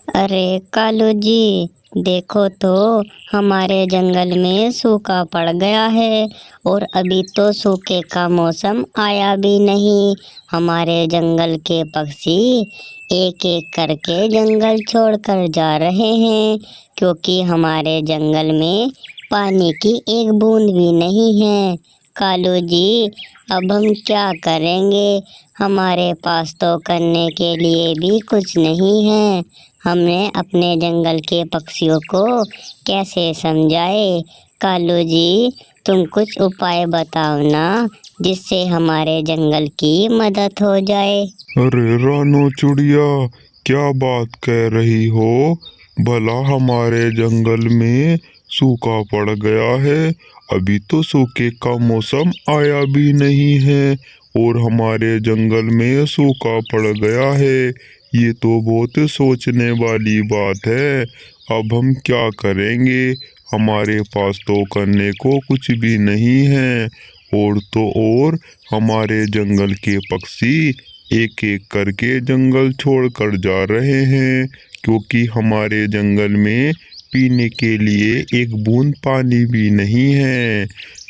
अरे कालू जी, देखो तो हमारे जंगल में सूखा पड़ गया है। और अभी तो सूखे का मौसम आया भी नहीं। हमारे जंगल के पक्षी एक एक करके जंगल छोड़कर जा रहे हैं, क्योंकि हमारे जंगल में पानी की एक बूंद भी नहीं है। कालू जी, अब हम क्या करेंगे? हमारे पास तो करने के लिए भी कुछ नहीं है। हमने अपने जंगल के पक्षियों को कैसे समझाए? कालू जी, तुम कुछ उपाय बताओ ना, जिससे हमारे जंगल की मदद हो जाए। अरे रानो चिड़िया, क्या बात कह रही हो? भला हमारे जंगल में सूखा पड़ गया है। अभी तो सूखे का मौसम आया भी नहीं है और हमारे जंगल में सूखा पड़ गया है। ये तो बहुत सोचने वाली बात है। अब हम क्या करेंगे? हमारे पास तो करने को कुछ भी नहीं है। और तो और हमारे जंगल के पक्षी एक एक करके जंगल छोड़कर जा रहे हैं, क्योंकि हमारे जंगल में पीने के लिए एक बूंद पानी भी नहीं है।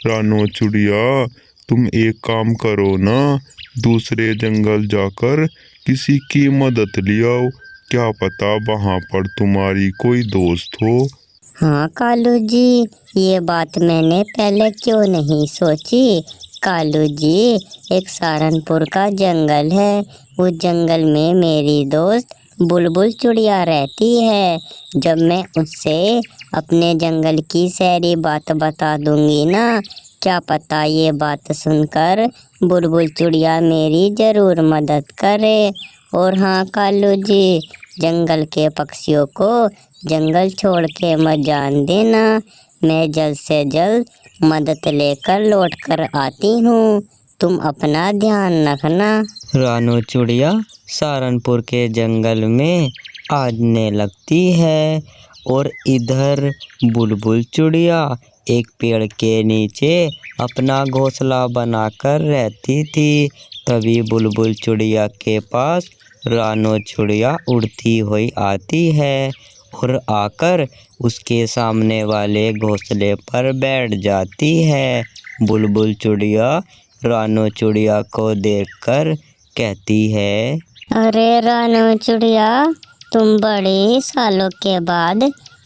रानो चिड़िया, तुम एक काम करो ना, दूसरे जंगल जाकर किसी की मदद लियाओ। क्या पता वहां पर तुम्हारी कोई दोस्त हो। हाँ कालू जी, ये बात मैंने पहले क्यों नहीं सोची। कालू जी, एक सहारनपुर का जंगल है। उस जंगल में मेरी दोस्त बुलबुल चिड़िया रहती है। जब मैं उससे अपने जंगल की सारी बात बता दूंगी ना, क्या पता ये बात सुनकर बुलबुल चिड़िया मेरी जरूर मदद करे। और हाँ कालू जी, जंगल के पक्षियों को जंगल छोड़ के मत जान देना। मैं जल्द से जल्द मदद लेकर लौट कर आती हूँ। तुम अपना ध्यान रखना। रानो चिड़िया सहारनपुर के जंगल में आने लगती है और इधर बुलबुल चिड़िया एक पेड़ के नीचे अपना घोंसला बनाकर रहती थी। तभी बुलबुल चिड़िया के पास रानो चिड़िया उड़ती हुई आती है और आकर उसके सामने वाले घोंसले पर बैठ जाती है। बुलबुल चिड़िया रानो चिड़िया को देखकर कहती है, अरे रानू चिड़िया, तुम बड़े सालों के बाद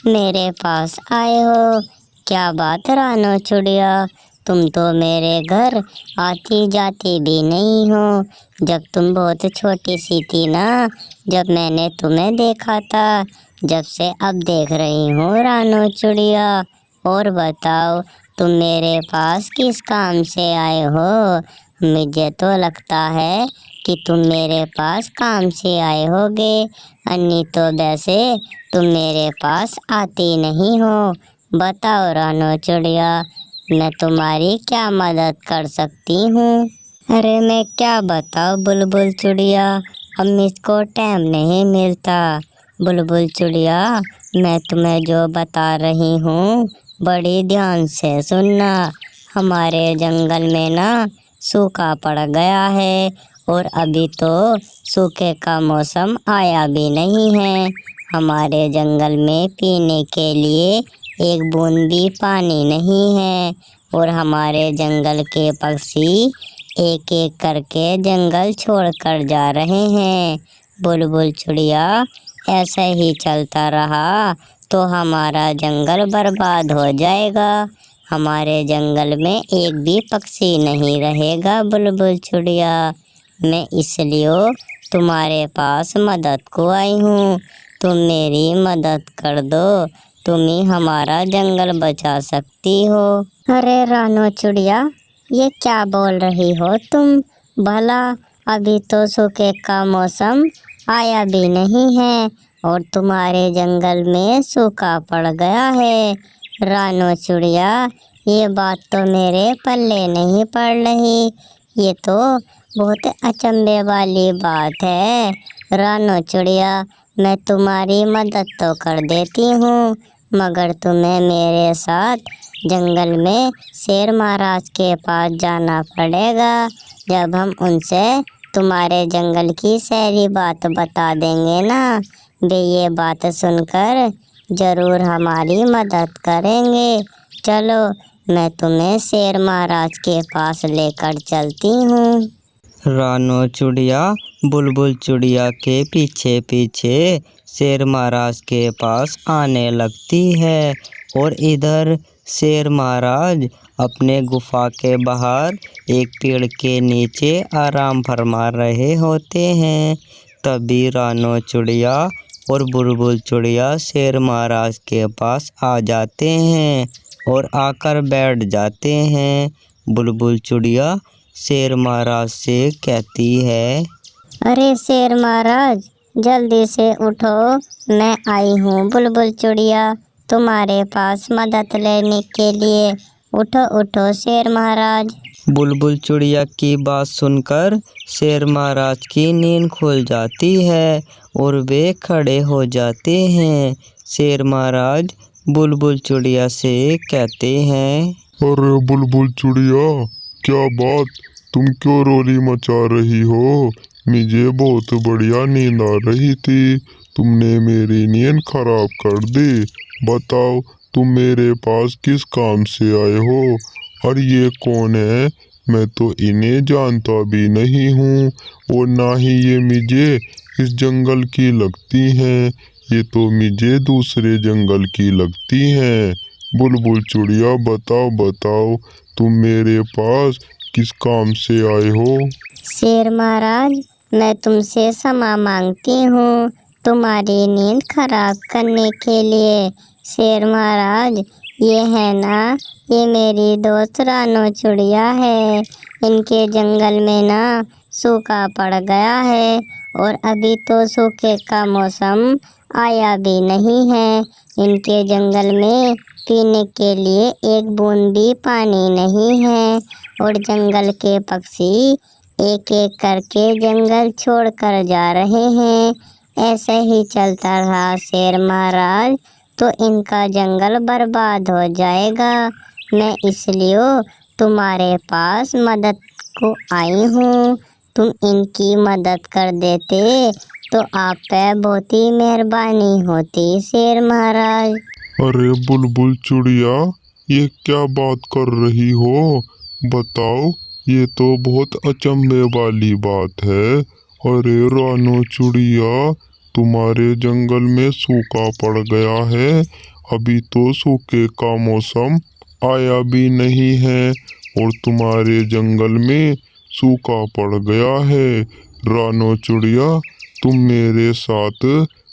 मेरे पास आए हो। क्या बात रानू चिड़िया, तुम तो मेरे घर आती जाती भी नहीं हो। जब तुम बहुत छोटी सी थी ना, जब मैंने तुम्हें देखा था, जब से अब देख रही हूँ रानू चिड़िया। और बताओ, तुम मेरे पास किस काम से आए हो? मुझे तो लगता है कि तुम मेरे पास काम से आए होगे, अन्य तो वैसे तुम मेरे पास आती नहीं हो। बताओ रानो चिड़िया, मैं तुम्हारी क्या मदद कर सकती हूँ? अरे मैं क्या बताऊँ बुलबुल चिड़िया, अब मुझको टाइम नहीं मिलता। बुलबुल चिड़िया, मैं तुम्हें जो बता रही हूँ बड़ी ध्यान से सुनना। हमारे जंगल में ना सूखा पड़ गया है और अभी तो सूखे का मौसम आया भी नहीं है। हमारे जंगल में पीने के लिए एक बूंद भी पानी नहीं है और हमारे जंगल के पक्षी एक एक करके जंगल छोड़कर जा रहे हैं। बुलबुल चिड़िया, ऐसा ही चलता रहा तो हमारा जंगल बर्बाद हो जाएगा। हमारे जंगल में एक भी पक्षी नहीं रहेगा। बुलबुल चिड़िया, मैं इसलिए तुम्हारे पास मदद को आई हूँ। तुम मेरी मदद कर दो, तुम ही हमारा जंगल बचा सकती हो। अरे रानो चिड़िया, ये क्या बोल रही हो तुम? भला अभी तो सूखे का मौसम आया भी नहीं है और तुम्हारे जंगल में सूखा पड़ गया है। रानो चिड़िया, ये बात तो मेरे पल्ले नहीं पड़ रही। ये तो बहुत अचंभे वाली बात है। रानो चिड़िया, मैं तुम्हारी मदद तो कर देती हूँ, मगर तुम्हें मेरे साथ जंगल में शेर महाराज के पास जाना पड़ेगा। जब हम उनसे तुम्हारे जंगल की सारी बात बता देंगे ना, वे ये बात सुनकर जरूर हमारी मदद करेंगे। चलो मैं तुम्हें शेर महाराज के पास लेकर चलती हूँ। रानो चिड़िया बुलबुल चिड़िया के पीछे पीछे शेर महाराज के पास आने लगती है और इधर शेर महाराज अपने गुफा के बाहर एक पेड़ के नीचे आराम फरमा रहे होते हैं। तभी रानो चिड़िया और बुलबुल चिड़िया शेर महाराज के पास आ जाते हैं और आकर बैठ जाते हैं। बुलबुल चिड़िया शेर महाराज से कहती है, अरे शेर महाराज जल्दी से उठो, मैं आई हूँ बुलबुल चिड़िया तुम्हारे पास मदद लेने के लिए। उठो उठो शेर महाराज। बुलबुल चिड़िया की बात सुनकर शेर महाराज की नींद खुल जाती है और वे खड़े हो जाते हैं। शेर महाराज बुलबुल चिड़िया से कहते हैं, अरे बुलबुल चिड़िया, क्या बात, तुम क्यों रोली मचा रही हो? मुझे बहुत बढ़िया नींद आ रही थी, तुमने मेरी नींद खराब कर दी। बताओ तुम मेरे पास किस काम से आए हो? और ये कौन है? मैं तो इन्हें जानता भी नहीं हूँ और ना ही ये मुझे इस जंगल की लगती हैं। ये तो मुझे दूसरे जंगल की लगती हैं। बुलबुल चिड़िया बताओ बताओ, तुम मेरे पास किस काम से आए हो? शेर महाराज मैं तुमसे क्षमा मांगती हूँ तुम्हारी नींद खराब करने के लिए। शेर महाराज ये है ना, ये मेरी दोस्त रानो चिड़िया है। इनके जंगल में ना सूखा पड़ गया है और अभी तो सूखे का मौसम आया भी नहीं है। इनके जंगल में पीने के लिए एक बूंद भी पानी नहीं है और जंगल के पक्षी एक एक करके जंगल छोड़कर जा रहे हैं। ऐसे ही चलता रहा शेर महाराज तो इनका जंगल बर्बाद हो जाएगा। मैं इसलिए तुम्हारे पास मदद को आई हूँ। तुम इनकी मदद कर देते तो आप पे बहुत ही मेहरबानी होती शेर महाराज। अरे बुलबुल चिड़िया, ये क्या बात कर रही हो? बताओ, ये तो बहुत अचंभे वाली बात है। अरे रानो चिड़िया, तुम्हारे जंगल में सूखा पड़ गया है, अभी तो सूखे का मौसम आया भी नहीं है और तुम्हारे जंगल में सूखा पड़ गया है। रानो चिड़िया, तुम मेरे साथ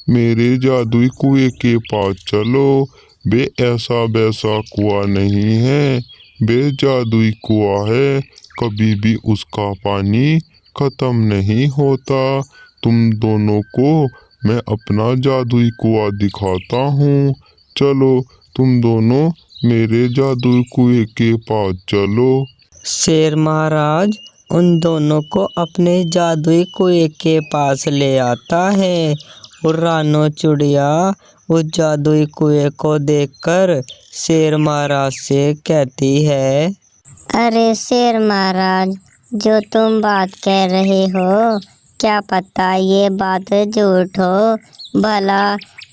मेरे जादुई कुएं के पास चलो। बे ऐसा वैसा कुआं नहीं है, बे जादुई कुआं है, कभी भी उसका पानी खत्म नहीं होता। तुम दोनों को मैं अपना जादुई कुआं दिखाता हूँ। चलो तुम दोनों मेरे जादुई कुएं के पास चलो। शेर महाराज उन दोनों को अपने जादुई कुएं के पास ले आता है और रानो चिड़िया उस जादुई कुएं को देखकर शेर महाराज से कहती है, अरे शेर महाराज जो तुम बात कह रहे हो क्या पता ये बात झूठ हो। भला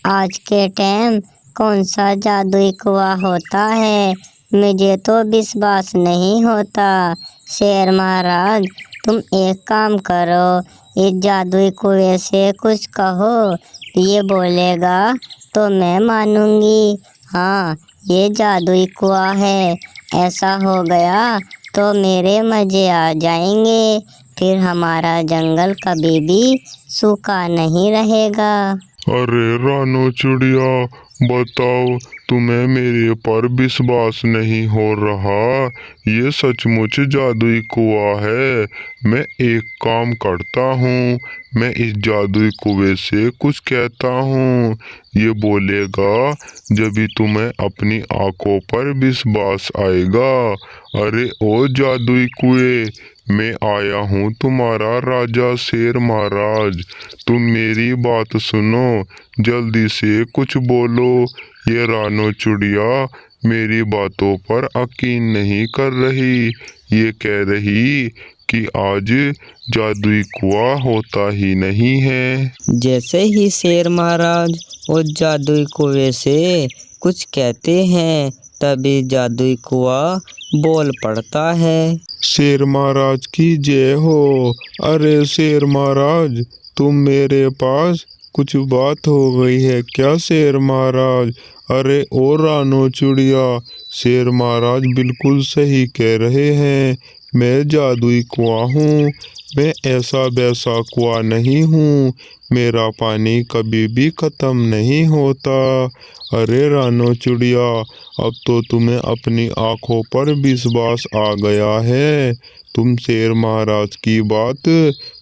आज के टाइम कौन सा जादुई कुआं होता है, मुझे तो विश्वास नहीं होता। शेर महाराज तुम एक काम करो, इस जादुई कुएं से कुछ कहो, ये बोलेगा तो मैं मानूंगी। हाँ ये जादुई कुआं है, ऐसा हो गया तो मेरे मज़े आ जाएंगे, फिर हमारा जंगल कभी भी सूखा नहीं रहेगा। अरे रानो चिड़िया, बताओ तुम्हें मेरे पर विश्वास नहीं हो रहा? ये सचमुच जादुई कुआं है। मैं एक काम करता हूँ, मैं इस जादुई कुएं से कुछ कहता हूँ, ये बोलेगा जब भी तुम्हें अपनी आंखों पर विश्वास आएगा। अरे ओ जादुई कुएं, मैं आया हूँ तुम्हारा राजा शेर महाराज, तुम मेरी बात सुनो, जल्दी से कुछ बोलो। ये रानो चिड़िया मेरी बातों पर यकीन नहीं कर रही, ये कह रही कि आज जादुई कुआं होता ही नहीं है। जैसे ही शेर महाराज उस जादुई कुएं से कुछ कहते हैं, तभी जादुई कुआं बोल पड़ता है। शेर महाराज की जय हो। अरे शेर महाराज, तुम मेरे पास कुछ बात हो गई है क्या शेर महाराज? अरे ओ रानो चिड़िया, शेर महाराज बिल्कुल सही कह रहे हैं। मैं जादुई कुआं हूँ। मैं ऐसा वैसा कुआं नहीं हूँ। मेरा पानी कभी भी खत्म नहीं होता। अरे रानो चिड़िया, अब तो तुम्हें अपनी आंखों पर विश्वास आ गया है। तुम शेर महाराज की बात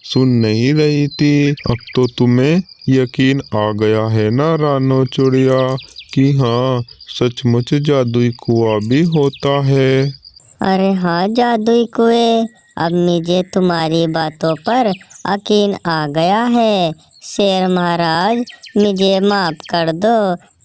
सुन नहीं रही थी। अब तो तुम्हें यकीन आ गया है ना रानो चिड़िया कि हाँ, सचमुच जादुई कुआं भी होता है। अरे हाँ जादुई कुएं, अब मुझे तुम्हारी बातों पर यकीन आ गया है। शेर महाराज, मुझे माफ कर दो,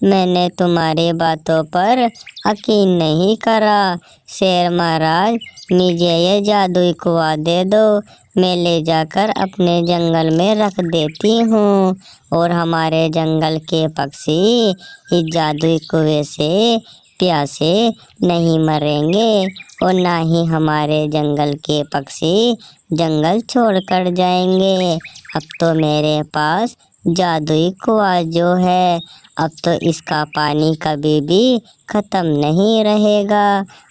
मैंने तुम्हारी बातों पर यकीन नहीं करा। शेर महाराज, मुझे ये जादुई कुआं दे दो, मैं ले जाकर अपने जंगल में रख देती हूँ और हमारे जंगल के पक्षी इस जादुई कुएं से प्यासे नहीं मरेंगे और ना ही हमारे जंगल के पक्षी जंगल छोड़कर जाएंगे। अब तो मेरे पास जादुई कुआं जो है, अब तो इसका पानी कभी भी ख़त्म नहीं रहेगा।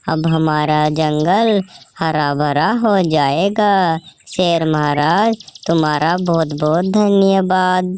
अब हमारा जंगल हरा भरा हो जाएगा। शेर महाराज, तुम्हारा बहुत बहुत धन्यवाद।